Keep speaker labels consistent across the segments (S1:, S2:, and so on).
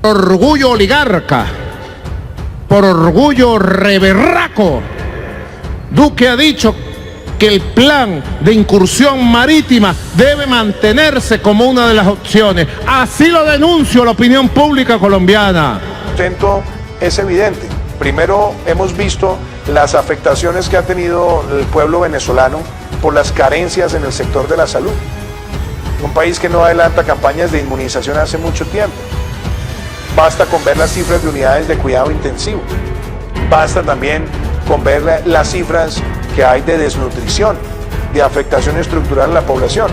S1: orgullo oligarca, por orgullo reberraco, Duque ha dicho que el plan de incursión marítima debe mantenerse como una de las opciones. Así lo denunció la opinión pública colombiana.
S2: El sustento es evidente. Primero, hemos visto las afectaciones que ha tenido el pueblo venezolano por las carencias en el sector de la salud. Un país que no adelanta campañas de inmunización hace mucho tiempo. Basta con ver las cifras de unidades de cuidado intensivo. Basta también con ver las cifras que hay de desnutrición, de afectación estructural a la población.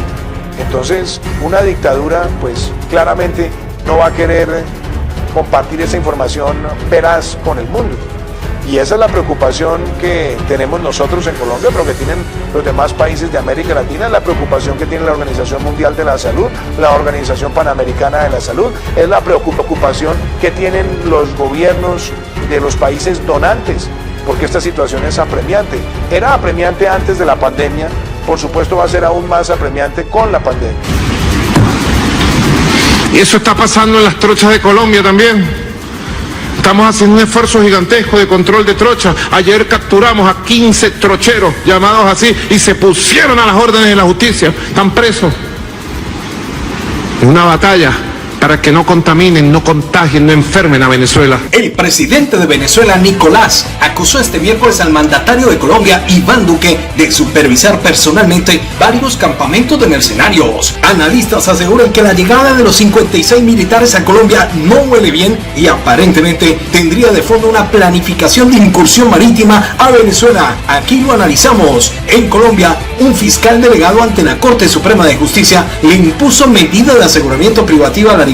S2: Entonces, una dictadura, pues claramente no va a querer compartir esa información veraz con el mundo. Y esa es la preocupación que tenemos nosotros en Colombia, pero que tienen los demás países de América Latina, la preocupación que tiene la Organización Mundial de la Salud, la Organización Panamericana de la Salud, es la preocupación que tienen los gobiernos de los países donantes, porque esta situación es apremiante. Era apremiante antes de la pandemia, por supuesto va a ser aún más apremiante con la pandemia.
S1: Y eso está pasando en las trochas de Colombia también. Estamos haciendo un esfuerzo gigantesco de control de trochas. Ayer capturamos a 15 trocheros, llamados así, y se pusieron a las órdenes de la justicia. Están presos. En una batalla para que no contaminen, no contagien, no enfermen a Venezuela.
S3: El presidente de Venezuela, Nicolás, acusó este miércoles al mandatario de Colombia, Iván Duque, de supervisar personalmente varios campamentos de mercenarios. Analistas aseguran que la llegada de los 56 militares a Colombia no huele bien y aparentemente tendría de fondo una planificación de incursión marítima a Venezuela. Aquí lo analizamos. En Colombia, un fiscal delegado ante la Corte Suprema de Justicia le impuso medida de aseguramiento privativa a la libertad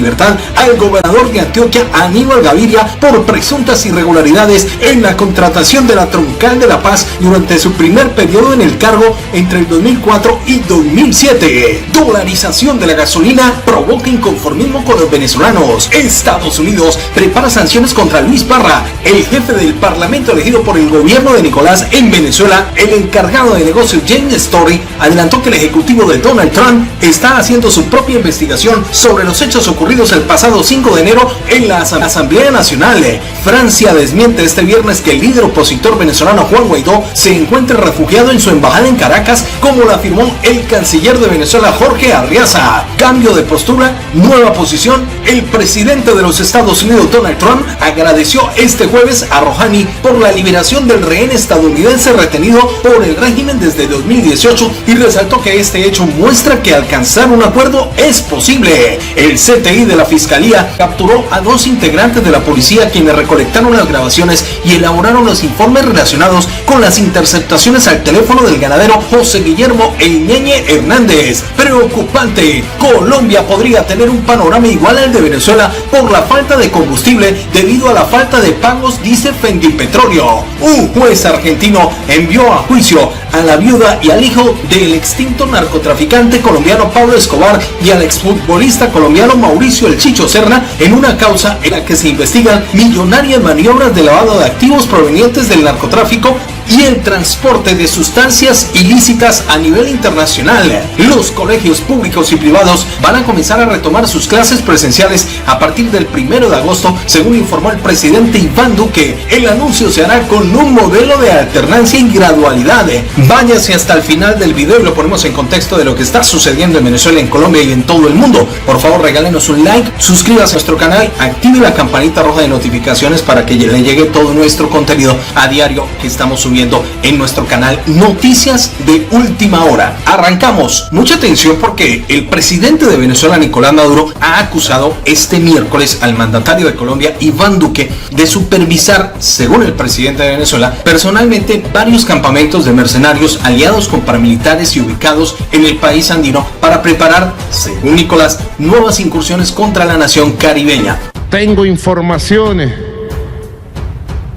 S3: al gobernador de Antioquia, Aníbal Gaviria, por presuntas irregularidades en la contratación de la Troncal de la Paz durante su primer periodo en el cargo entre el 2004 y 2007. Dolarización de la gasolina provoca inconformismo con los venezolanos. Estados Unidos prepara sanciones contra Luis Parra, el jefe del parlamento elegido por el gobierno de Nicolás en Venezuela. El encargado de negocios James Story adelantó que el ejecutivo de Donald Trump está haciendo su propia investigación sobre los hechos ocurridos el pasado 5 de enero en la Asamblea Nacional. Francia desmiente este viernes que el líder opositor venezolano Juan Guaidó se encuentre refugiado en su embajada en Caracas, como lo afirmó el canciller de Venezuela, Jorge Arriaza. Cambio de postura, nueva posición. El presidente de los Estados Unidos, Donald Trump, agradeció este jueves a Rouhani por la liberación del rehén estadounidense retenido por el régimen desde 2018 y resaltó que este hecho muestra que alcanzar un acuerdo es posible. El CTI de la Fiscalía capturó a 2 integrantes de la policía quienes recolectaron las grabaciones y elaboraron los informes relacionados con las interceptaciones al teléfono del ganadero José Guillermo El Ñeñe Hernández. Preocupante, Colombia podría tener un panorama igual al de Venezuela por la falta de combustible debido a la falta de pagos, dice Fendipetróleo. Un juez argentino envió a juicio a la viuda y al hijo del extinto narcotraficante colombiano Pablo Escobar y al exfutbolista colombiano Mauricio El Chicho Serna en una causa en la que se investigan millonarias maniobras de lavado de activos provenientes del narcotráfico y el transporte de sustancias ilícitas a nivel internacional. Los colegios públicos y privados van a comenzar a retomar sus clases presenciales a partir del 1 de agosto, según informó el presidente Iván Duque. El anuncio se hará con un modelo de alternancia y gradualidad. Váyase hasta el final del video y lo ponemos en contexto de lo que está sucediendo en Venezuela, en Colombia y en todo el mundo. Por favor, regálenos un like, suscríbase a nuestro canal, active la campanita roja de notificaciones para que le llegue todo nuestro contenido a diario que estamos subiendo en nuestro canal Noticias de Última Hora. Arrancamos. Mucha atención porque el presidente de Venezuela, Nicolás Maduro, ha acusado este miércoles al mandatario de Colombia, Iván Duque, de supervisar, según el presidente de Venezuela, personalmente varios campamentos de mercenarios aliados con paramilitares y ubicados en el país andino para preparar, según Nicolás, nuevas incursiones contra la nación caribeña.
S1: Tengo informaciones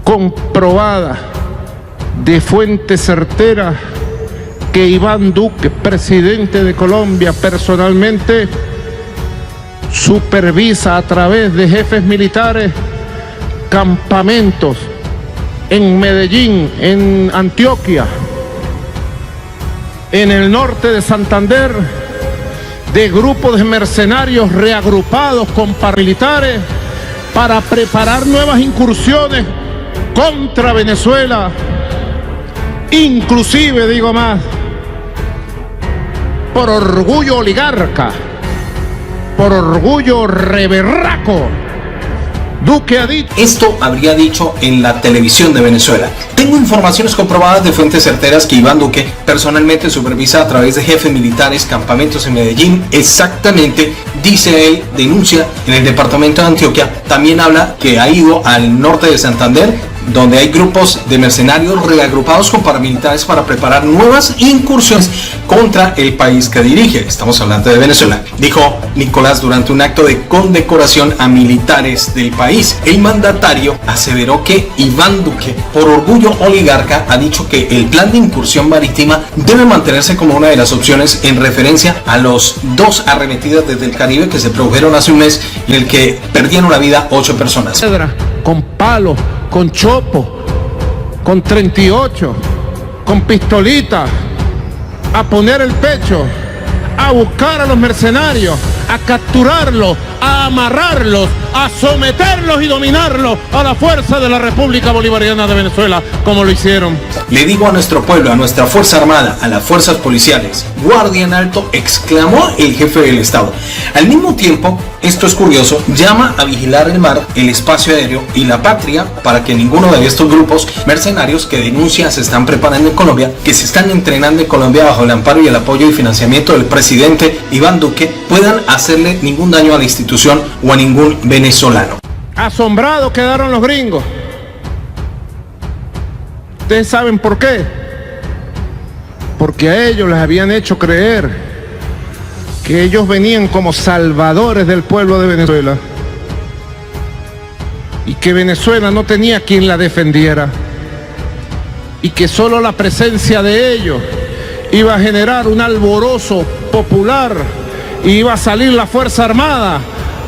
S1: comprobadas de fuente certera que Iván Duque, presidente de Colombia, personalmente supervisa a través de jefes militares campamentos en Medellín, en Antioquia, en el norte de Santander, de grupos de mercenarios reagrupados con paramilitares para preparar nuevas incursiones contra Venezuela, inclusive, digo más, por orgullo oligarca, por orgullo reberraco. Duque ha dicho...
S3: Esto habría dicho en la televisión de Venezuela. Tengo informaciones comprobadas de fuentes certeras que Iván Duque personalmente supervisa a través de jefes militares campamentos en Medellín. Exactamente, dice él, denuncia en el departamento de Antioquia. También habla que ha ido al norte de Santander, donde hay grupos de mercenarios reagrupados con paramilitares para preparar nuevas incursiones contra el país que dirige. Estamos hablando de Venezuela, dijo Nicolás durante un acto de condecoración a militares del país. El mandatario aseveró que Iván Duque, por orgullo oligarca, ha dicho que el plan de incursión marítima debe mantenerse como una de las opciones en referencia a los 2 arremetidas desde el Caribe que se produjeron hace un mes en el que perdieron la vida 8 personas.
S1: Con palos, con chopo, con 38, con pistolita, a poner el pecho, a buscar a los mercenarios, a capturarlos, a amarrarlos, a someterlos y dominarlos a la fuerza de la República Bolivariana de Venezuela, como lo hicieron.
S3: Le digo a nuestro pueblo, a nuestra Fuerza Armada, a las fuerzas policiales, guardia en alto, exclamó el jefe del Estado. Al mismo tiempo, esto es curioso, llama a vigilar el mar, el espacio aéreo y la patria para que ninguno de estos grupos mercenarios que denuncian se están preparando en Colombia, que se están entrenando en Colombia bajo el amparo y el apoyo y financiamiento del presidente Iván Duque, puedan hacerle ningún daño a la institución o a ningún venezolano.
S1: Asombrados quedaron los gringos. ¿Ustedes saben por qué? Porque a ellos les habían hecho creer que ellos venían como salvadores del pueblo de Venezuela y que Venezuela no tenía quien la defendiera y que solo la presencia de ellos iba a generar un alborozo popular y iba a salir la Fuerza Armada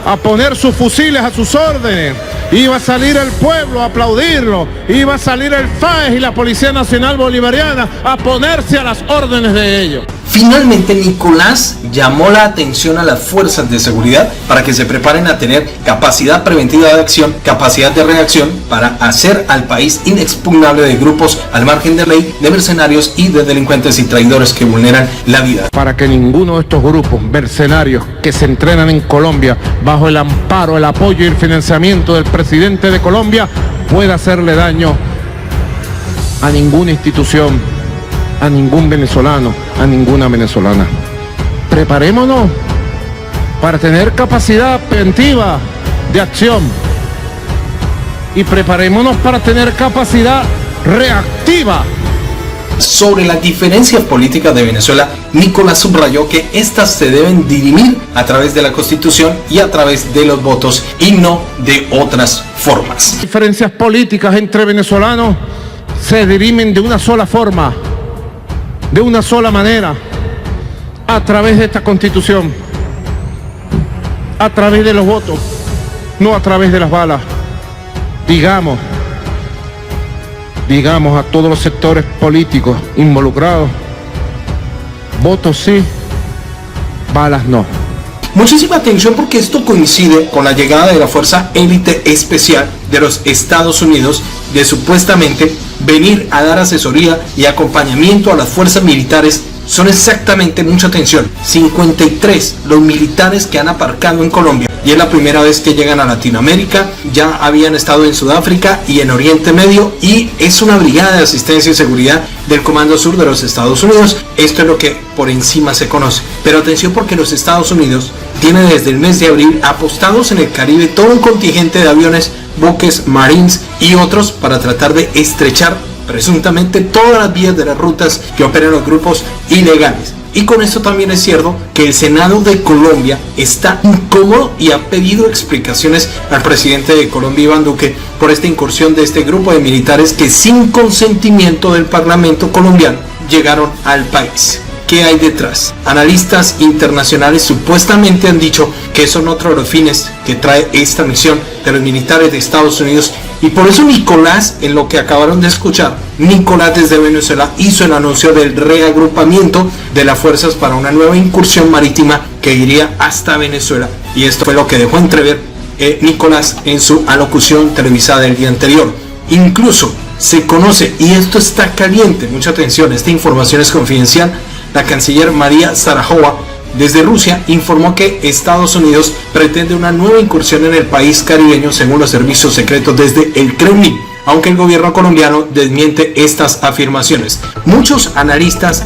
S1: a poner sus fusiles a sus órdenes, iba a salir el pueblo a aplaudirlo, iba a salir el FAES y la Policía Nacional Bolivariana a ponerse a las órdenes de ellos.
S3: Finalmente, Nicolás llamó la atención a las fuerzas de seguridad para que se preparen a tener capacidad preventiva de acción, capacidad de reacción para hacer al país inexpugnable de grupos al margen de ley, de mercenarios y de delincuentes y traidores que vulneran la vida.
S1: Para que ninguno de estos grupos mercenarios que se entrenan en Colombia bajo el amparo, el apoyo y el financiamiento del presidente de Colombia pueda hacerle daño a ninguna institución, a ningún venezolano, a ninguna venezolana. Preparémonos para tener capacidad preventiva de acción y preparémonos para tener capacidad reactiva.
S3: Sobre las diferencias políticas de Venezuela, Nicolás subrayó que estas se deben dirimir a través de la Constitución y a través de los votos y no de otras formas.
S1: Diferencias políticas entre venezolanos se dirimen de una sola forma, de una sola manera, a través de esta Constitución, a través de los votos, no a través de las balas. Digamos a todos los sectores políticos involucrados, votos sí, balas no.
S3: Muchísima atención porque esto coincide con la llegada de la Fuerza Élite Especial de los Estados Unidos de supuestamente venir a dar asesoría y acompañamiento a las fuerzas militares. Son exactamente, mucha atención, 53 los militares que han aparcado en Colombia y es la primera vez que llegan a Latinoamérica. Ya habían estado en Sudáfrica y en Oriente Medio y es una brigada de asistencia y seguridad del Comando Sur de los Estados Unidos. Esto es lo que por encima se conoce, pero atención porque los Estados Unidos tienen desde el mes de abril apostados en el Caribe todo un contingente de aviones, buques, marines y otros para tratar de estrechar presuntamente todas las vías de las rutas que operan los grupos ilegales. Y con esto también es cierto que el Senado de Colombia está incómodo y ha pedido explicaciones al presidente de Colombia, Iván Duque, por esta incursión de este grupo de militares que sin consentimiento del Parlamento colombiano llegaron al país. ¿Qué hay detrás? Analistas internacionales supuestamente han dicho que son otro de los fines que trae esta misión de los militares de Estados Unidos y por eso Nicolás, en lo que acabaron de escuchar, Nicolás desde Venezuela hizo el anuncio del reagrupamiento de las fuerzas para una nueva incursión marítima que iría hasta Venezuela y esto fue lo que dejó entrever Nicolás en su alocución televisada el día anterior. Incluso se conoce, y esto está caliente, mucha atención, esta información es confidencial, la canciller María Zaharova desde Rusia informó que Estados Unidos pretende una nueva incursión en el país caribeño según los servicios secretos desde el Kremlin, aunque el gobierno colombiano desmiente estas afirmaciones. Muchos analistas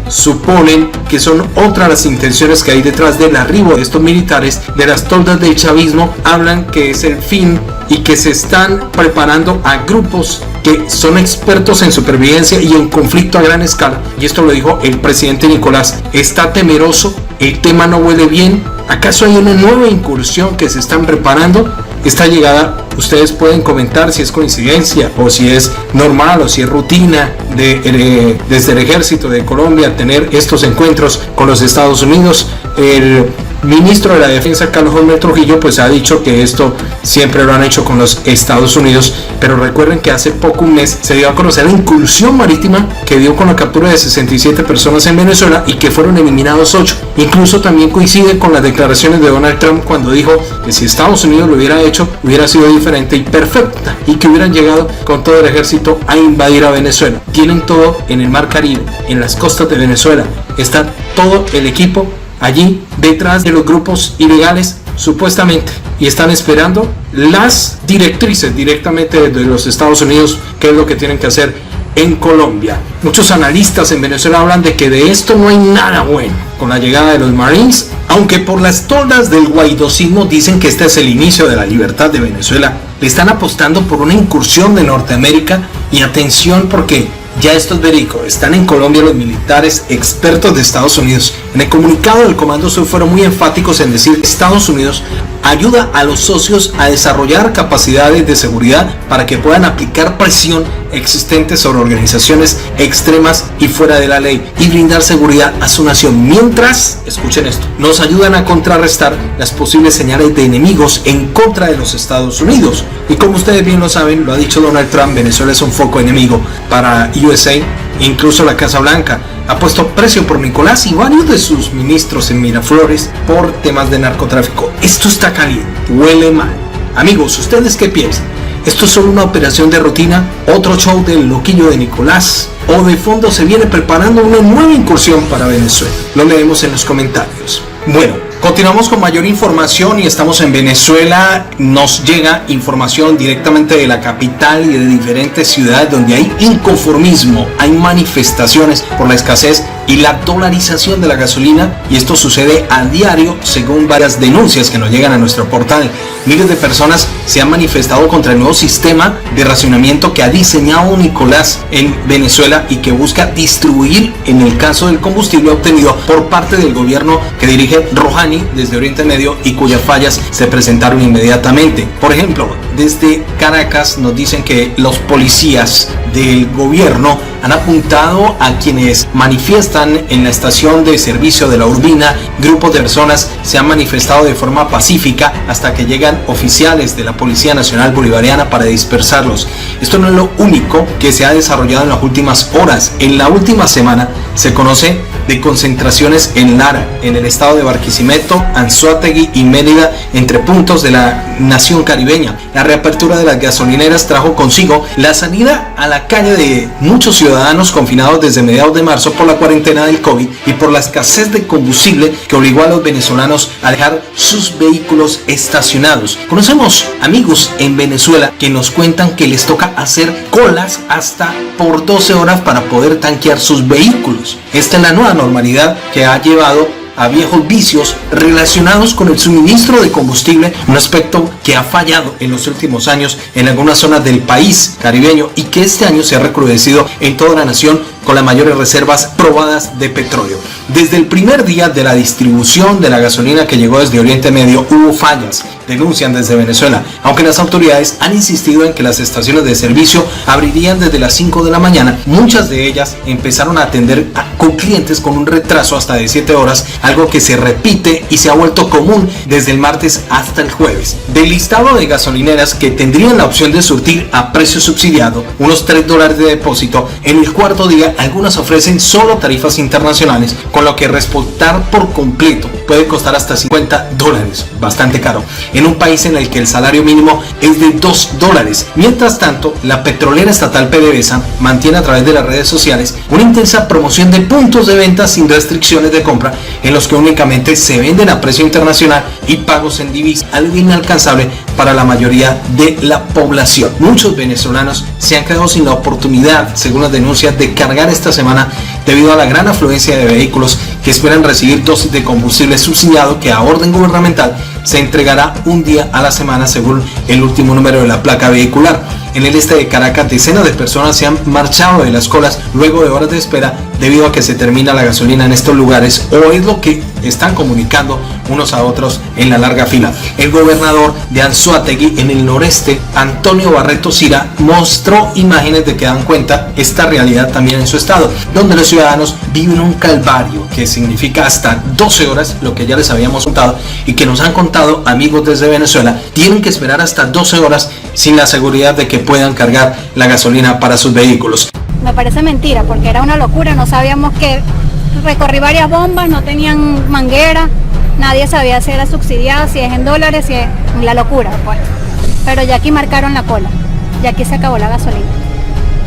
S3: suponen que son otras las intenciones que hay detrás del arribo de estos militares de las toldas del chavismo, hablan que es el fin y que se están preparando a grupos que son expertos en supervivencia y en conflicto a gran escala. Y esto lo dijo el presidente Nicolás. Está temeroso, el tema no huele bien. ¿Acaso hay una nueva incursión que se están preparando? Esta llegada, ustedes pueden comentar si es coincidencia o si es normal o si es rutina desde el ejército de Colombia tener estos encuentros con los Estados Unidos. El ministro de la Defensa, Carlos Holmer Trujillo, pues ha dicho que esto siempre lo han hecho con los Estados Unidos, pero recuerden que hace poco, un mes, se dio a conocer la incursión marítima que dio con la captura de 67 personas en Venezuela y que fueron eliminados 8. Incluso también coincide con las declaraciones de Donald Trump cuando dijo que si Estados Unidos lo hubiera hecho, hubiera sido diferente y perfecta, y que hubieran llegado con todo el ejército a invadir a Venezuela. Tienen todo en el Mar Caribe, en las costas de Venezuela, está todo el equipo allí detrás de los grupos ilegales supuestamente, y están esperando las directrices directamente de los Estados Unidos, qué es lo que tienen que hacer en Colombia. Muchos analistas en Venezuela hablan de que de esto no hay nada bueno con la llegada de los Marines, aunque por las toldas del guaidosismo dicen que este es el inicio de la libertad de Venezuela. Le están apostando por una incursión de Norteamérica, y atención porque ya esto es verídico, están en Colombia los militares expertos de Estados Unidos. En el comunicado del Comando Sur fueron muy enfáticos en decir que Estados Unidos ayuda a los socios a desarrollar capacidades de seguridad para que puedan aplicar presión existente sobre organizaciones extremas y fuera de la ley y brindar seguridad a su nación, mientras, escuchen esto, nos ayudan a contrarrestar las posibles señales de enemigos en contra de los Estados Unidos. Y como ustedes bien lo saben, lo ha dicho Donald Trump, Venezuela es un foco enemigo para USA. Incluso la Casa Blanca ha puesto precio por Nicolás y varios de sus ministros en Miraflores por temas de narcotráfico. Esto está caliente, huele mal. Amigos, ¿ustedes qué piensan? ¿Esto es solo una operación de rutina? ¿Otro show del loquillo de Nicolás? ¿O de fondo se viene preparando una nueva incursión para Venezuela? Lo leemos en los comentarios. Bueno, continuamos con mayor información y estamos en Venezuela. Nos llega información directamente de la capital y de diferentes ciudades donde hay inconformismo, hay manifestaciones por la escasez y la dolarización de la gasolina, y esto sucede a diario según varias denuncias que nos llegan a nuestro portal. Miles de personas se han manifestado contra el nuevo sistema de racionamiento que ha diseñado Nicolás en Venezuela y que busca distribuir, en el caso del combustible obtenido por parte del gobierno que dirige Rouhani desde Oriente Medio y cuyas fallas se presentaron inmediatamente. Por ejemplo, desde Caracas nos dicen que los policías del gobierno han apuntado a quienes manifiestan en la estación de servicio de la Urbina. Grupos de personas se han manifestado de forma pacífica hasta que llegan oficiales de la Policía Nacional Bolivariana para dispersarlos. Esto no es lo único que se ha desarrollado en las últimas horas. En la última semana se conoce de concentraciones en Lara, en el estado de Barquisimeto, Anzoátegui y Mérida, entre puntos de la nación caribeña. La reapertura de las gasolineras trajo consigo la salida a la calle de muchos ciudadanos confinados desde mediados de marzo por la cuarentena del COVID y por la escasez de combustible que obligó a los venezolanos a dejar sus vehículos estacionados. Conocemos amigos en Venezuela que nos cuentan que les toca hacer colas hasta por 12 horas para poder tanquear sus vehículos. Esta es la nueva normalidad que ha llevado a viejos vicios relacionados con el suministro de combustible, un aspecto que ha fallado en los últimos años en algunas zonas del país caribeño y que este año se ha recrudecido en toda la nación con las mayores reservas probadas de petróleo. Desde el primer día de la distribución de la gasolina que llegó desde Oriente Medio hubo fallas, denuncian desde Venezuela, aunque las autoridades han insistido en que las estaciones de servicio abrirían desde las 5 de la mañana. Muchas de ellas empezaron a atender con clientes con un retraso hasta de 7 horas, algo que se repite y se ha vuelto común desde el martes hasta el jueves. Del listado de gasolineras que tendrían la opción de surtir a precio subsidiado, unos $3 de depósito, en el cuarto día algunas ofrecen solo tarifas internacionales, con lo que respaldar por completo puede costar hasta $50, bastante caro, en un país en el que el salario mínimo es de $2. Mientras tanto, la petrolera estatal PDVSA mantiene a través de las redes sociales una intensa promoción de puntos de venta sin restricciones de compra, en los que únicamente se venden a precio internacional y pagos en divisa, algo inalcanzable para la mayoría de la población. Muchos venezolanos se han quedado sin la oportunidad, según las denuncias, de cargar esta semana debido a la gran afluencia de vehículos que esperan recibir dosis de combustible subsidiado que a orden gubernamental se entregará un día a la semana según el último número de la placa vehicular. En el este de Caracas, decenas de personas se han marchado de las colas luego de horas de espera debido a que se termina la gasolina en estos lugares, o es lo que están comunicando unos a otros en la larga fila. El gobernador de Anzoátegui, en el noreste, Antonio Barreto Sira, mostró imágenes de que dan cuenta esta realidad también en su estado, donde los ciudadanos viven un calvario que significa hasta 12 horas, lo que ya les habíamos contado y que nos han contado amigos desde Venezuela. Tienen que esperar hasta 12 horas sin la seguridad de que puedan cargar la gasolina para sus vehículos.
S4: Me parece mentira, porque era una locura, no sabíamos que recorrí varias bombas, no tenían manguera, nadie sabía si era subsidiada, si es en dólares, si es la locura, pues. Pero ya aquí marcaron la cola, ya aquí se acabó la gasolina.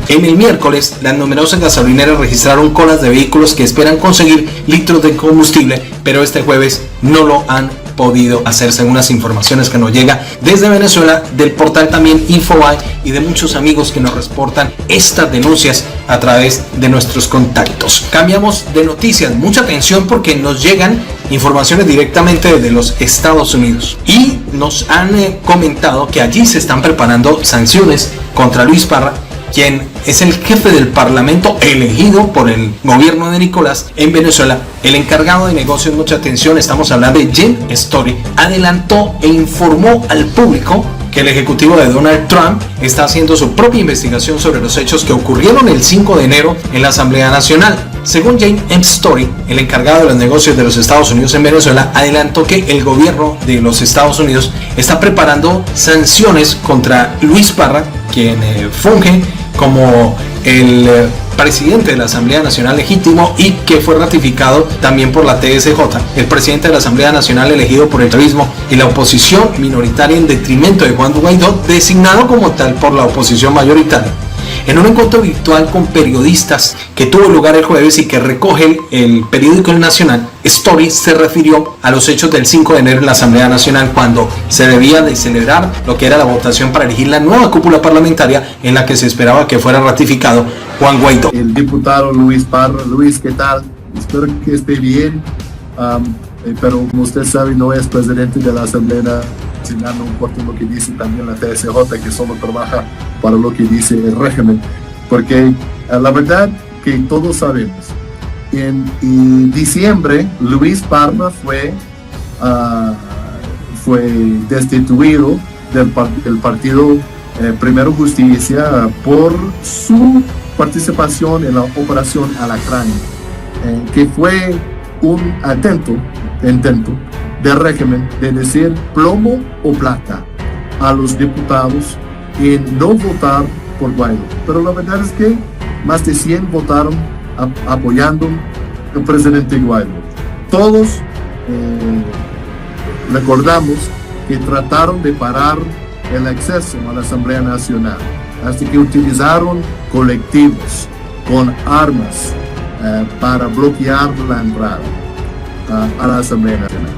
S3: En el miércoles, las numerosas gasolineras registraron colas de vehículos que esperan conseguir litros de combustible, pero este jueves no lo han podido hacer, según las informaciones que nos llega desde Venezuela, del portal también Infobae y de muchos amigos que nos reportan estas denuncias a través de nuestros contactos. Cambiamos de noticias, mucha atención porque nos llegan informaciones directamente desde los Estados Unidos y nos han comentado que allí se están preparando sanciones contra Luis Parra, quien es el jefe del parlamento elegido por el gobierno de Nicolás en Venezuela. El encargado de negocios, mucha atención, estamos hablando de Jen Story, adelantó e informó al público que el ejecutivo de Donald Trump está haciendo su propia investigación sobre los hechos que ocurrieron el 5 de enero en la Asamblea Nacional. Según Jen Story, el encargado de los negocios de los Estados Unidos en Venezuela, adelantó que el gobierno de los Estados Unidos está preparando sanciones contra Luis Parra, quien funge como el presidente de la Asamblea Nacional legítimo y que fue ratificado también por la TSJ, el presidente de la Asamblea Nacional elegido por el chavismo y la oposición minoritaria en detrimento de Juan Guaidó, designado como tal por la oposición mayoritaria. En un encuentro virtual con periodistas que tuvo lugar el jueves y que recoge el periódico El Nacional, Story se refirió a los hechos del 5 de enero en la Asamblea Nacional, cuando se debía de celebrar lo que era la votación para elegir la nueva cúpula parlamentaria en la que se esperaba que fuera ratificado Juan Guaidó.
S5: El diputado Luis Parra. Luis, ¿qué tal? Espero que esté bien, pero como usted sabe, no es presidente de la Asamblea Nacional, no importa lo que dice también la TSJ, que solo trabaja para lo que dice el régimen, porque la verdad que todos sabemos, en diciembre Luis Parra fue destituido del partido Primero Justicia por su participación en la operación Alacrán, que fue un intento del régimen de decir plomo o plata a los diputados en no votar por Guaidó. Pero la verdad es que más de 100 votaron apoyando al presidente Guaidó. Todos recordamos que trataron de parar el acceso a la Asamblea Nacional, hasta que utilizaron colectivos con armas para bloquear la entrada a la Asamblea Nacional.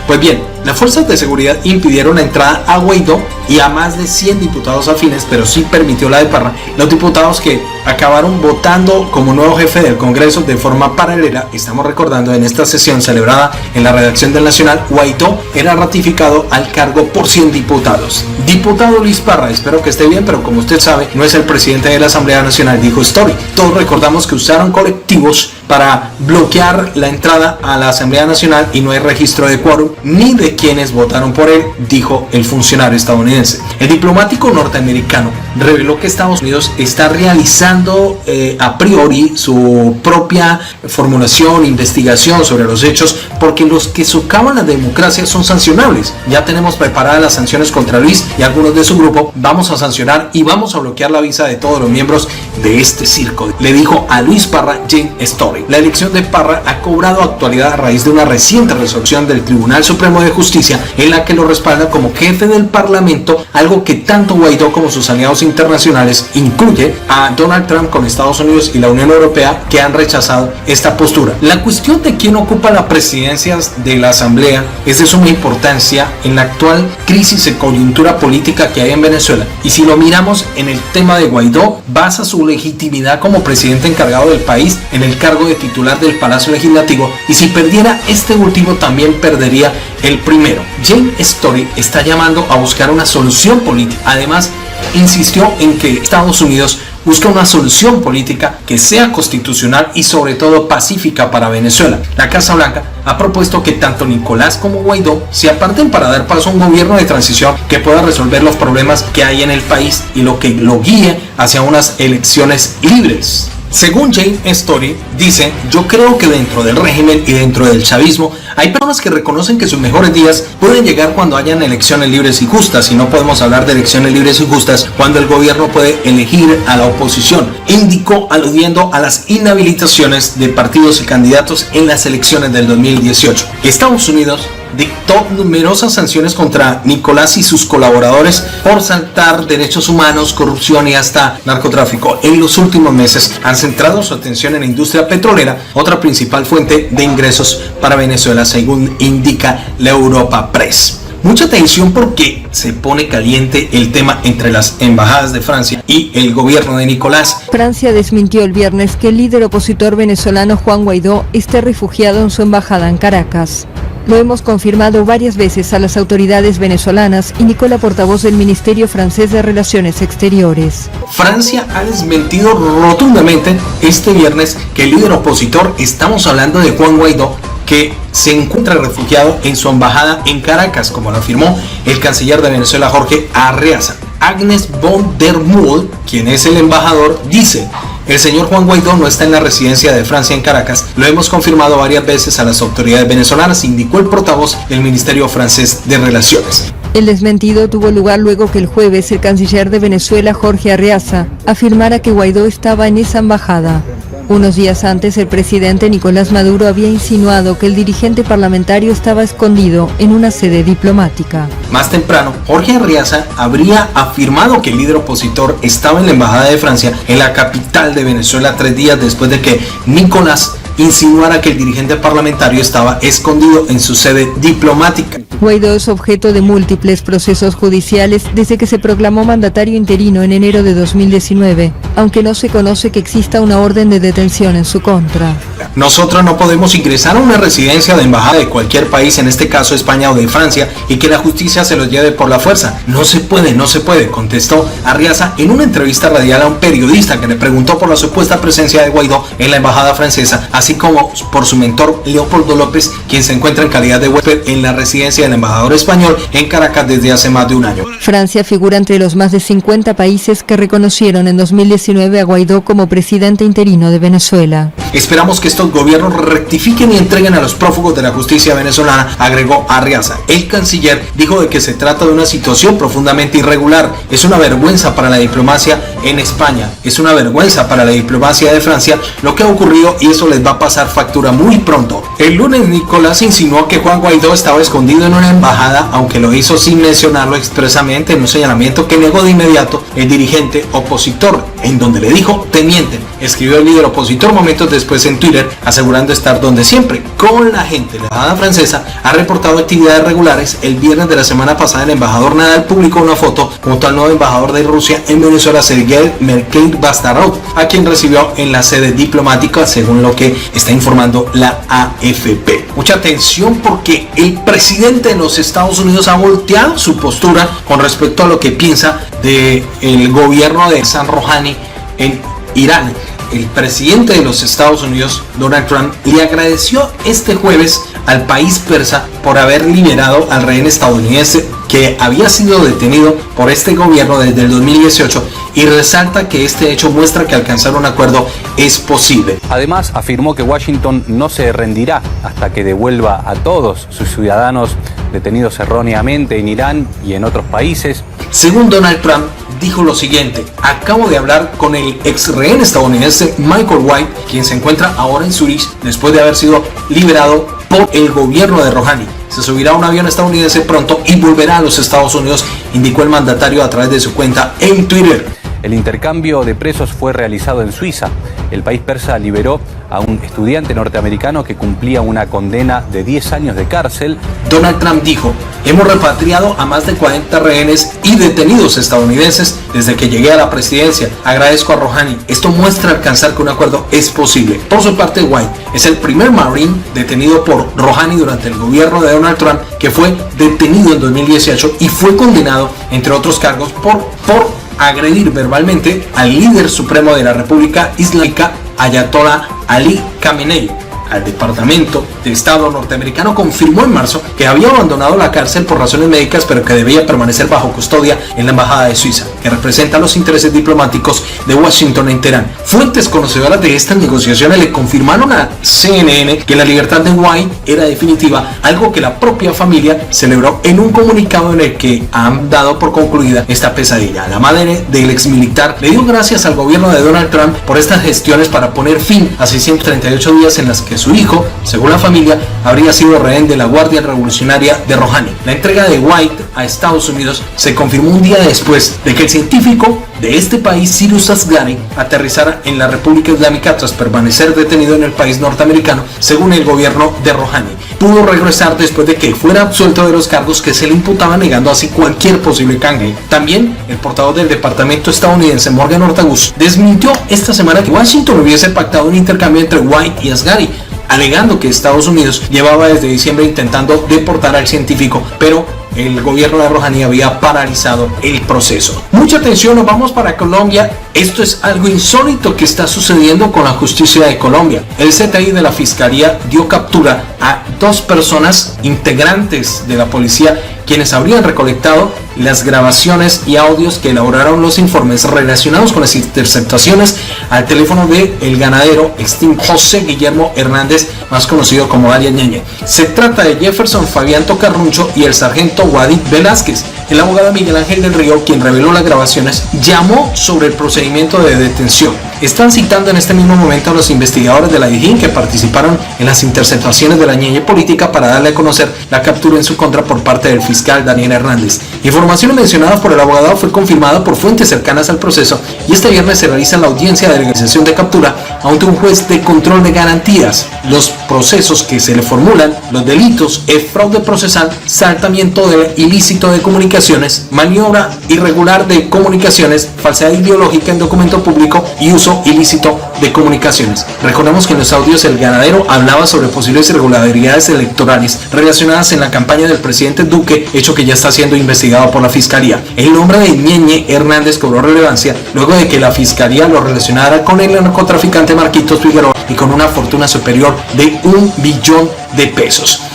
S3: Pues bien, las fuerzas de seguridad impidieron la entrada a Guaidó y a más de 100 diputados afines, pero sí permitió la de Parra. Los diputados que acabaron votando como nuevo jefe del Congreso de forma paralela, estamos recordando en esta sesión celebrada en la redacción del Nacional, Guaidó era ratificado al cargo por 100 diputados. Diputado Luis Parra, espero que esté bien, pero como usted sabe, no es el presidente de la Asamblea Nacional, dijo Story. Todos recordamos que usaron colectivos para bloquear la entrada a la Asamblea Nacional y no hay registro de quórum ni de de quienes votaron por él, dijo el funcionario estadounidense. El diplomático norteamericano reveló que Estados Unidos está realizando a priori su propia formulación, investigación sobre los hechos, porque los que socavan la democracia son sancionables. Ya tenemos preparadas las sanciones contra Luis y algunos de su grupo. Vamos a sancionar y vamos a bloquear la visa de todos los miembros de este circo, le dijo a Luis Parra Jane Story. La elección de Parra ha cobrado actualidad a raíz de una reciente resolución del Tribunal Supremo de Justicia en la que lo respalda como jefe del Parlamento, algo que tanto Guaidó como sus aliados internacionales, incluye a Donald Trump con Estados Unidos y la Unión Europea, que han rechazado esta postura. La cuestión de quién ocupa la presidencia de la Asamblea es de suma importancia en la actual crisis de coyuntura política que hay en Venezuela, y si lo miramos en el tema de Guaidó, basa su legitimidad como presidente encargado del país en el cargo de titular del Palacio Legislativo, y si perdiera este último también perdería el primero. Jane Story está llamando a buscar una solución política. Además, insistió en que Estados Unidos busca una solución política que sea constitucional y sobre todo pacífica para Venezuela. La Casa Blanca ha propuesto que tanto Nicolás como Guaidó se aparten para dar paso a un gobierno de transición que pueda resolver los problemas que hay en el país y lo que lo guíe hacia unas elecciones libres. Según Jane Story, dice: yo creo que dentro del régimen y dentro del chavismo hay personas que reconocen que sus mejores días pueden llegar cuando hayan elecciones libres y justas, y no podemos hablar de elecciones libres y justas cuando el gobierno puede elegir a la oposición, indicó aludiendo a las inhabilitaciones de partidos y candidatos en las elecciones del 2018. Estados Unidos dictó numerosas sanciones contra Nicolás y sus colaboradores por saltar derechos humanos, corrupción y hasta narcotráfico. En los últimos meses han centrado su atención en la industria petrolera, otra principal fuente de ingresos para Venezuela, según indica la Europa Press. Mucha atención porque se pone caliente el tema entre las embajadas de Francia y el gobierno de Nicolás.
S6: Francia desmintió el viernes que el líder opositor venezolano Juan Guaidó esté refugiado en su embajada en Caracas. Lo hemos confirmado varias veces a las autoridades venezolanas, indicó la portavoz del Ministerio francés de Relaciones Exteriores.
S3: Francia ha desmentido rotundamente este viernes que el líder opositor, estamos hablando de Juan Guaidó, que se encuentra refugiado en su embajada en Caracas, como lo afirmó el canciller de Venezuela Jorge Arreaza. Agnes von der Muhl, quien es el embajador, dice: el señor Juan Guaidó no está en la residencia de Francia en Caracas, lo hemos confirmado varias veces a las autoridades venezolanas, indicó el portavoz del Ministerio francés de Relaciones.
S6: El desmentido tuvo lugar luego que el jueves el canciller de Venezuela, Jorge Arreaza, afirmara que Guaidó estaba en esa embajada. Unos días antes, el presidente Nicolás Maduro había insinuado que el dirigente parlamentario estaba escondido en una sede diplomática.
S3: Más temprano, Jorge Arreaza habría afirmado que el líder opositor estaba en la embajada de Francia en la capital de Venezuela 3 días después de que Nicolás insinuara que el dirigente parlamentario estaba escondido en su sede diplomática.
S6: Guaidó es objeto de múltiples procesos judiciales desde que se proclamó mandatario interino en enero de 2019, aunque no se conoce que exista una orden de detención en su contra.
S3: Nosotros no podemos ingresar a una residencia de embajada de cualquier país, en este caso España o de Francia, y que la justicia se los lleve por la fuerza. No se puede, contestó Arreaza en una entrevista radial a un periodista que le preguntó por la supuesta presencia de Guaidó en la embajada francesa, así como por su mentor Leopoldo López, quien se encuentra en calidad de huésped en la residencia del embajador español en Caracas desde hace más de un año.
S6: Francia figura entre los más de 50 países que reconocieron en 2019 a Guaidó como presidente interino de Venezuela.
S3: Esperamos que estos gobiernos rectifiquen y entreguen a los prófugos de la justicia venezolana, agregó Arreaza. El canciller dijo de que se trata de una situación profundamente irregular. Es una vergüenza para la diplomacia en España, es una vergüenza para la diplomacia de Francia lo que ha ocurrido, y eso les va a pasar factura muy pronto. El lunes Nicolás insinuó que Juan Guaidó estaba escondido en una embajada, aunque lo hizo sin mencionarlo expresamente en un señalamiento que negó de inmediato el dirigente opositor, en donde le dijo: te mienten, escribió el líder opositor momentos después en Twitter, asegurando estar donde siempre, con la gente. La embajada francesa ha reportado actividades regulares. El viernes de la semana pasada, el embajador Nadal publicó una foto junto al nuevo embajador de Rusia en Venezuela, Sergei Merkel Bastarov, a quien recibió en la sede diplomática, según lo que está informando la AFP. Mucha atención porque el presidente de los Estados Unidos ha volteado su postura con respecto a lo que piensa del gobierno de Hassan Rouhani en Irán. el presidente de los Estados Unidos, Donald Trump, le agradeció este jueves al país persa por haber liberado al rehén estadounidense que había sido detenido por este gobierno desde el 2018 y resalta que este hecho muestra que alcanzar un acuerdo es posible.
S7: Además, afirmó que Washington no se rendirá hasta que devuelva a todos sus ciudadanos detenidos erróneamente en Irán y en otros países.
S3: Según Donald Trump, dijo lo siguiente: acabo de hablar con el ex rehén estadounidense Michael White, quien se encuentra ahora en Zurich después de haber sido liberado por el gobierno de Rouhani. Se subirá a un avión estadounidense pronto y volverá a los Estados Unidos, indicó el mandatario a través de su cuenta en Twitter.
S7: El intercambio de presos fue realizado en Suiza. El país persa liberó a un estudiante norteamericano que cumplía una condena de 10 años de cárcel.
S3: Donald Trump dijo: hemos repatriado a más de 40 rehenes y detenidos estadounidenses desde que llegué a la presidencia. Agradezco a Rouhani. Esto muestra alcanzar que un acuerdo es posible. Por su parte, White es el primer marine detenido por Rouhani durante el gobierno de Donald Trump, que fue detenido en 2018 y fue condenado, entre otros cargos, por agredir verbalmente al líder supremo de la República Islámica, Ayatollah Ali Khamenei. Al Departamento de Estado norteamericano confirmó en marzo que había abandonado la cárcel por razones médicas, pero que debía permanecer bajo custodia en la embajada de Suiza, que representa los intereses diplomáticos de Washington en Teherán. Fuentes conocedoras de estas negociaciones le confirmaron a CNN que la libertad de White era definitiva, algo que la propia familia celebró en un comunicado en el que han dado por concluida esta pesadilla. La madre del exmilitar le dio gracias al gobierno de Donald Trump por estas gestiones para poner fin a 638 días en las que su hijo, según la familia, habría sido rehén de la Guardia Revolucionaria de Rouhani. La entrega de White a Estados Unidos se confirmó un día después de que el científico de este país, Cyrus Asghari, aterrizara en la República Islámica tras permanecer detenido en el país norteamericano, según el gobierno de Rouhani. Pudo regresar después de que fuera absuelto de los cargos que se le imputaban, negando así cualquier posible canje. También, el portavoz del Departamento estadounidense, Morgan Ortagus, desmintió esta semana que Washington hubiese pactado un intercambio entre White y Asghari, alegando que Estados Unidos llevaba desde diciembre intentando deportar al científico, pero el gobierno de Rouhani había paralizado el proceso. Mucha atención, nos vamos para Colombia. Esto es algo insólito que está sucediendo con la justicia de Colombia. El CTI de la Fiscalía dio captura a 2 personas integrantes de la policía, quienes habrían recolectado las grabaciones y audios que elaboraron los informes relacionados con las interceptaciones al teléfono de el ganadero extinto José Guillermo Hernández, más conocido como alias Ñeñe. Se trata de Jefferson Fabián Tocarruncho y el sargento Wadid Velázquez. El abogado Miguel Ángel del Río, quien reveló las grabaciones, llamó sobre el procedimiento de detención. Están citando en este mismo momento a los investigadores de la DIJÍN que participaron en las interceptaciones de la Ñeñe política para darle a conocer la captura en su contra por parte del fiscal Daniel Hernández. Información mencionada por el abogado fue confirmada por fuentes cercanas al proceso y este viernes se realiza la audiencia de legalización de captura ante un juez de control de garantías. Los procesos que se le formulan, los delitos es fraude procesal, saltamiento ilícito de comunicaciones, maniobra irregular de comunicaciones, falsedad ideológica en documento público y uso ilícito de comunicaciones. Recordemos que en los audios el ganadero hablaba sobre posibles irregularidades electorales relacionadas en la campaña del presidente Duque, hecho que ya está siendo investigado por la Fiscalía. El nombre de Ñeñe Hernández cobró relevancia luego de que la Fiscalía lo relacionara con el narcotraficante Marquitos Figueroa y con una fortuna superior de $1 billón.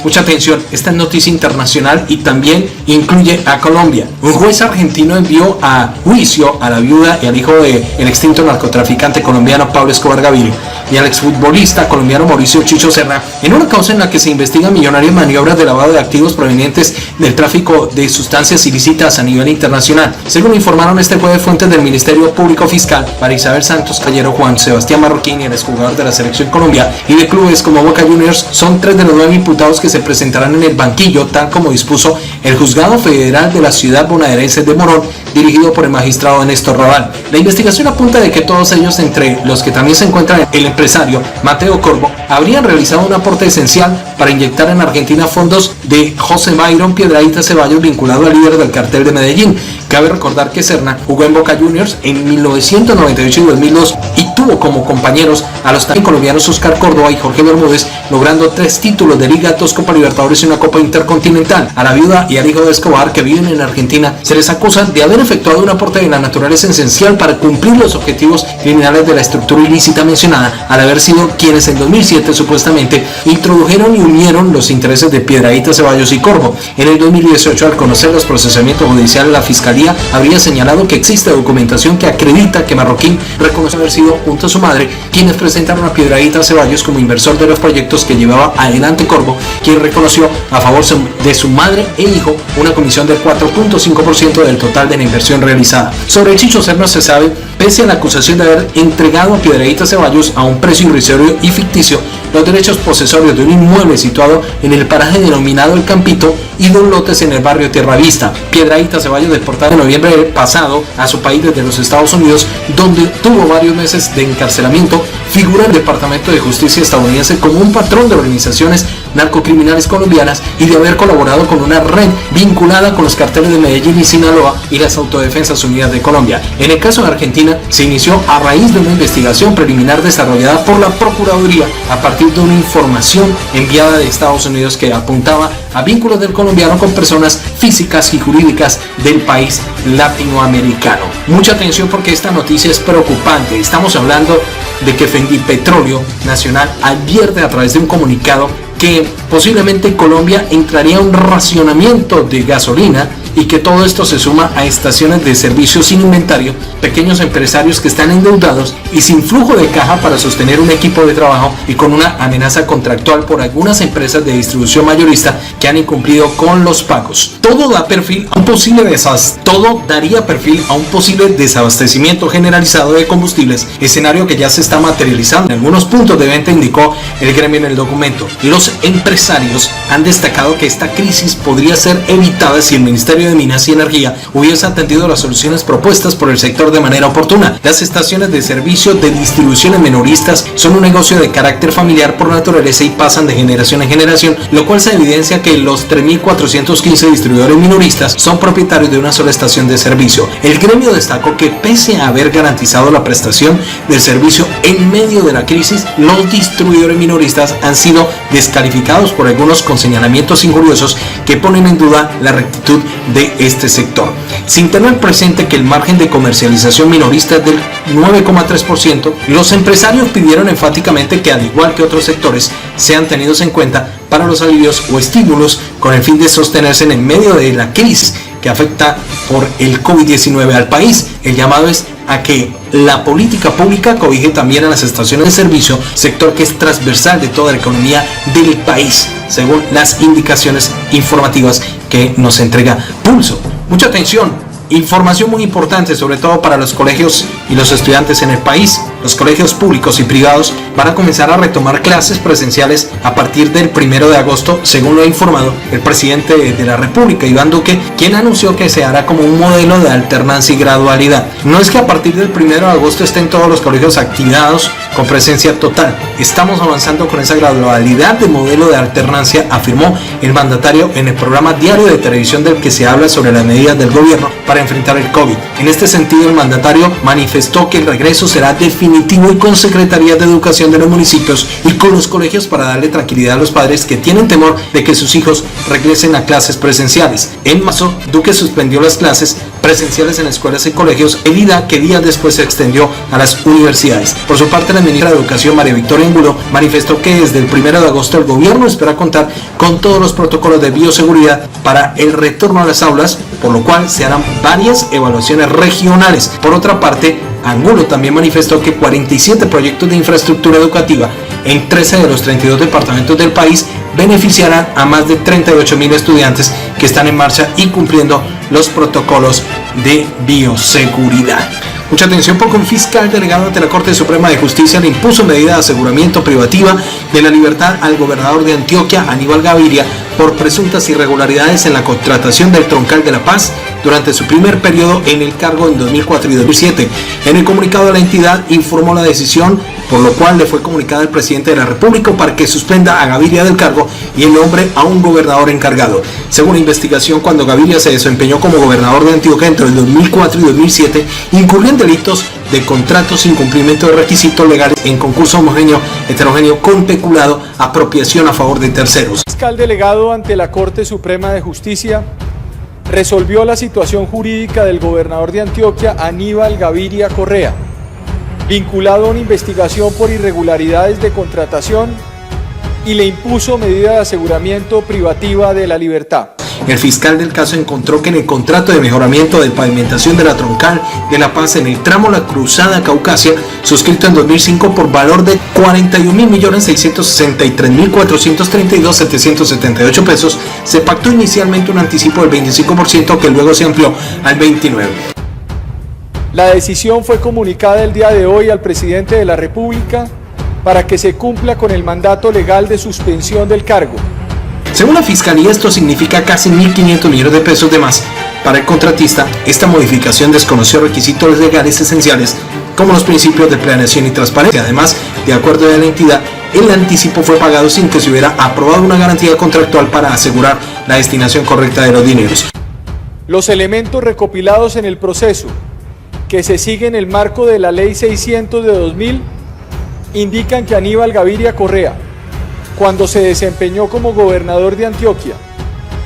S3: Mucha atención, esta es noticia internacional y también incluye a Colombia. Un juez argentino envió a juicio a la viuda y al hijo del extinto narcotraficante colombiano Pablo Escobar Gaviria y al exfutbolista colombiano Mauricio Chicho Serra en una causa en la que se investigan millonarias maniobras de lavado de activos provenientes del tráfico de sustancias ilícitas a nivel internacional. Según informaron este jueves fuentes del Ministerio Público Fiscal, para Isabel Santos Callero, Juan Sebastián Marroquín, el exjugador de la Selección Colombia, y de clubes como Boca Juniors, son 3 de los 9 imputados que se presentarán en el banquillo, tal como dispuso el Juzgado Federal de la Ciudad Bonaerense de Morón, dirigido por el magistrado Néstor Raval. La investigación apunta de que todos ellos, entre los que también se encuentran el empresario Mateo Corvo, habrían realizado un aporte esencial para inyectar en Argentina fondos de José Byron Piedradita Ceballos, vinculado al líder del cartel de Medellín. Cabe recordar que Serna jugó en Boca Juniors en 1998 y 2002 y tuvo como compañeros a los también colombianos Oscar Córdoba y Jorge Bermúdez, logrando 3 títulos de Liga, 2 Copa Libertadores y una Copa Intercontinental. A la viuda y al hijo de Escobar, que viven en Argentina, se les acusa de haber efectuado un aporte de la naturaleza esencial para cumplir los objetivos criminales de la estructura ilícita mencionada, al haber sido quienes en 2007 supuestamente introdujeron y unieron los intereses de Piedrahíta, Ceballos y Corvo. En el 2018, al conocer los procesamientos judiciales, la Fiscalía habría señalado que existe documentación que acredita que Marroquín reconoció haber sido, junto a su madre, quienes presentaron a Piedrahíta Ceballos como inversor de los proyectos que llevaba adelante Corvo, quien reconoció a favor de su madre e hijo una comisión del 4.5% del total de la inversión realizada. Sobre Chicho Serna se sabe, pese a la acusación de haber entregado a Piedrahíta Ceballos a un precio irrisorio y ficticio los derechos posesorios de un inmueble situado en el paraje denominado El Campito y 2 lotes en el barrio Tierra Vista. Piedrahíta Ceballos, deportado en noviembre pasado a su país desde los Estados Unidos, donde tuvo varios meses de encarcelamiento, figura el Departamento de Justicia estadounidense como un patrón de organizaciones narcocriminales colombianas y de haber colaborado con una red vinculada con los carteles de Medellín y Sinaloa y las Autodefensas Unidas de Colombia. En el caso de Argentina, se inició a raíz de una investigación preliminar desarrollada por la Procuraduría a partir de una información enviada de Estados Unidos que apuntaba a vínculos del colombiano con personas físicas y jurídicas del país latinoamericano. Mucha atención porque esta noticia es preocupante. Estamos hablando de que Fendipetróleo Nacional advierte a través de un comunicado que posiblemente Colombia entraría a un racionamiento de gasolina y que todo esto se suma a estaciones de servicio sin inventario, pequeños empresarios que están endeudados y sin flujo de caja para sostener un equipo de trabajo y con una amenaza contractual por algunas empresas de distribución mayorista que han incumplido con los pagos. Todo daría perfil a un posible desabastecimiento generalizado de combustibles, escenario que ya se está materializando en algunos puntos de venta, indicó el gremio en el documento. Los empresarios han destacado que esta crisis podría ser evitada si el Ministerio de Minas y Energía hubiese atendido las soluciones propuestas por el sector de manera oportuna. Las estaciones de servicio de distribuciones minoristas son un negocio de carácter familiar por naturaleza y pasan de generación en generación, lo cual se evidencia que los 3.415 distribuidores minoristas son propietarios de una sola estación de servicio. El gremio destacó que pese a haber garantizado la prestación del servicio en medio de la crisis, los distribuidores minoristas han sido descalificados por algunos con señalamientos injuriosos que ponen en duda la rectitud de este sector. Sin tener presente que el margen de comercialización minorista es del 9,3%, los empresarios pidieron enfáticamente que, al igual que otros sectores, sean tenidos en cuenta para los alivios o estímulos con el fin de sostenerse en el medio de la crisis que afecta por el COVID-19 al país. El llamado es a que la política pública cobije también a las estaciones de servicio, sector que es transversal de toda la economía del país, según las indicaciones informativas que nos entrega Pulso. Mucha atención. Información muy importante, sobre todo para los colegios y los estudiantes en el país. Los colegios públicos y privados van a comenzar a retomar clases presenciales a partir del 1 de agosto, según lo ha informado el presidente de la República, Iván Duque, quien anunció que se hará como un modelo de alternancia y gradualidad. No es que a partir del 1 de agosto estén todos los colegios activados con presencia total. Estamos avanzando con esa gradualidad de modelo de alternancia, afirmó el mandatario en el programa diario de televisión del que se habla sobre las medidas del gobierno para enfrentar el COVID. En este sentido, el mandatario manifestó que el regreso será definitivo y con secretarías de educación de los municipios y con los colegios para darle tranquilidad a los padres que tienen temor de que sus hijos regresen a clases presenciales. En marzo, Duque suspendió las clases presenciales en escuelas y colegios, medida que días después se extendió a las universidades. Por su parte, la ministra de Educación, María Victoria Angulo, manifestó que desde el 1 de agosto el gobierno espera contar con todos los protocolos de bioseguridad para el retorno a las aulas, por lo cual se harán varias evaluaciones regionales. Por otra parte, Angulo también manifestó que 47 proyectos de infraestructura educativa en 13 de los 32 departamentos del país beneficiarán a más de 38.000 estudiantes que están en marcha y cumpliendo los protocolos de bioseguridad. Mucha atención porque un fiscal delegado ante la Corte Suprema de Justicia le impuso medida de aseguramiento privativa de la libertad al gobernador de Antioquia, Aníbal Gaviria, por presuntas irregularidades en la contratación del Troncal de La Paz durante su primer periodo en el cargo en 2004 y 2007. En el comunicado de la entidad informó la decisión, por lo cual le fue comunicada al presidente de la República para que suspenda a Gaviria del cargo y el nombre a un gobernador encargado. Según la investigación, cuando Gaviria se desempeñó como gobernador de Antioquia entre el 2004 y 2007, incurrió en delitos de contratos sin cumplimiento de requisitos legales en concurso homogéneo, heterogéneo con peculado, apropiación a favor de terceros.
S8: El fiscal delegado ante la Corte Suprema de Justicia resolvió la situación jurídica del gobernador de Antioquia, Aníbal Gaviria Correa, vinculado a una investigación por irregularidades de contratación, y le impuso medida de aseguramiento privativa de la libertad.
S3: El fiscal del caso encontró que en el contrato de mejoramiento de pavimentación de la troncal de La Paz en el tramo La Cruzada Caucasia, suscrito en 2005 por valor de 41.663.432.778 pesos, se pactó inicialmente un anticipo del 25% que luego se amplió al 29%.
S8: La decisión fue comunicada el día de hoy al presidente de la República para que se cumpla con el mandato legal de suspensión del cargo.
S3: Según la Fiscalía, esto significa casi 1.500 millones de pesos de más. Para el contratista, esta modificación desconoció requisitos legales esenciales como los principios de planeación y transparencia. Además, de acuerdo con la entidad, el anticipo fue pagado sin que se hubiera aprobado una garantía contractual para asegurar la destinación correcta de los dineros.
S8: Los elementos recopilados en el proceso, que se sigue en el marco de la Ley 600 de 2000, indican que Aníbal Gaviria Correa, cuando se desempeñó como gobernador de Antioquia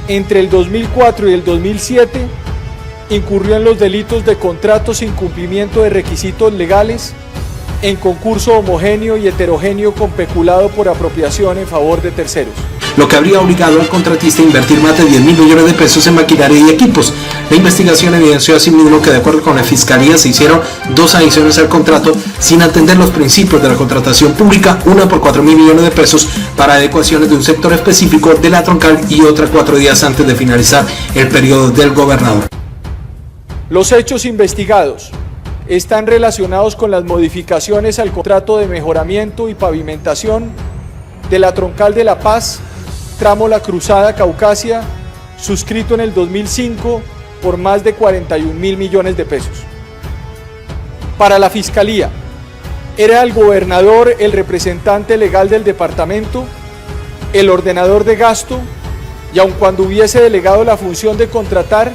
S8: entre el 2004 y el 2007, incurrió en los delitos de contratos sin cumplimiento de requisitos legales, en concurso homogéneo y heterogéneo con peculado por apropiación en favor de terceros,
S3: lo que habría obligado al contratista a invertir más de 10.000 millones de pesos en maquinaria y equipos. La investigación evidenció asimismo que, de acuerdo con la Fiscalía, se hicieron 2 adiciones al contrato sin atender los principios de la contratación pública, una por 4.000 millones de pesos para adecuaciones de un sector específico de la troncal y otra 4 días antes de finalizar el periodo del gobernador.
S8: Los hechos investigados están relacionados con las modificaciones al contrato de mejoramiento y pavimentación de la troncal de La Paz, tramo La Cruzada Caucasia, suscrito en el 2005 por más de 41.000 millones de pesos. Para la Fiscalía, era el gobernador el representante legal del departamento, el ordenador de gasto, y aun cuando hubiese delegado la función de contratar,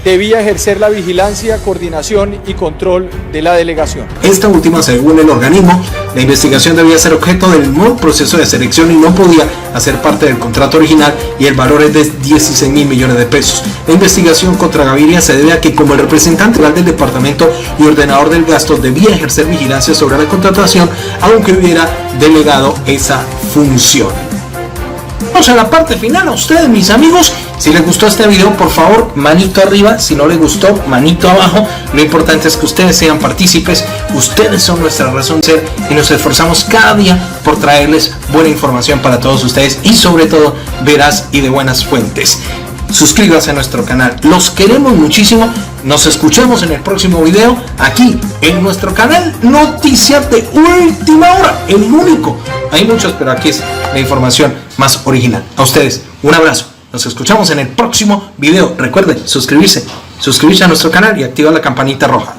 S8: debía ejercer la vigilancia, coordinación y control de la delegación.
S3: Esta última, según el organismo, la investigación debía ser objeto del nuevo proceso de selección y no podía hacer parte del contrato original, y el valor es de 16.000 millones de pesos. La investigación contra Gaviria se debe a que, como el representante legal del departamento y ordenador del gasto, debía ejercer vigilancia sobre la contratación, aunque hubiera delegado esa función. Vamos a la parte final. A ustedes, mis amigos, si les gustó este video, por favor, manito arriba. Si no les gustó, manito abajo. Lo importante es que ustedes sean partícipes. Ustedes son nuestra razón de ser y nos esforzamos cada día por traerles buena información para todos ustedes, y sobre todo veraz y de buenas fuentes. Suscríbanse a nuestro canal, los queremos muchísimo. Nos escuchamos en el próximo video aquí en nuestro canal Noticias de Última Hora, el único. Hay muchos, pero aquí es la información más original. A ustedes, un abrazo. Nos escuchamos en el próximo video. Recuerden suscribirse a nuestro canal y activar la campanita roja.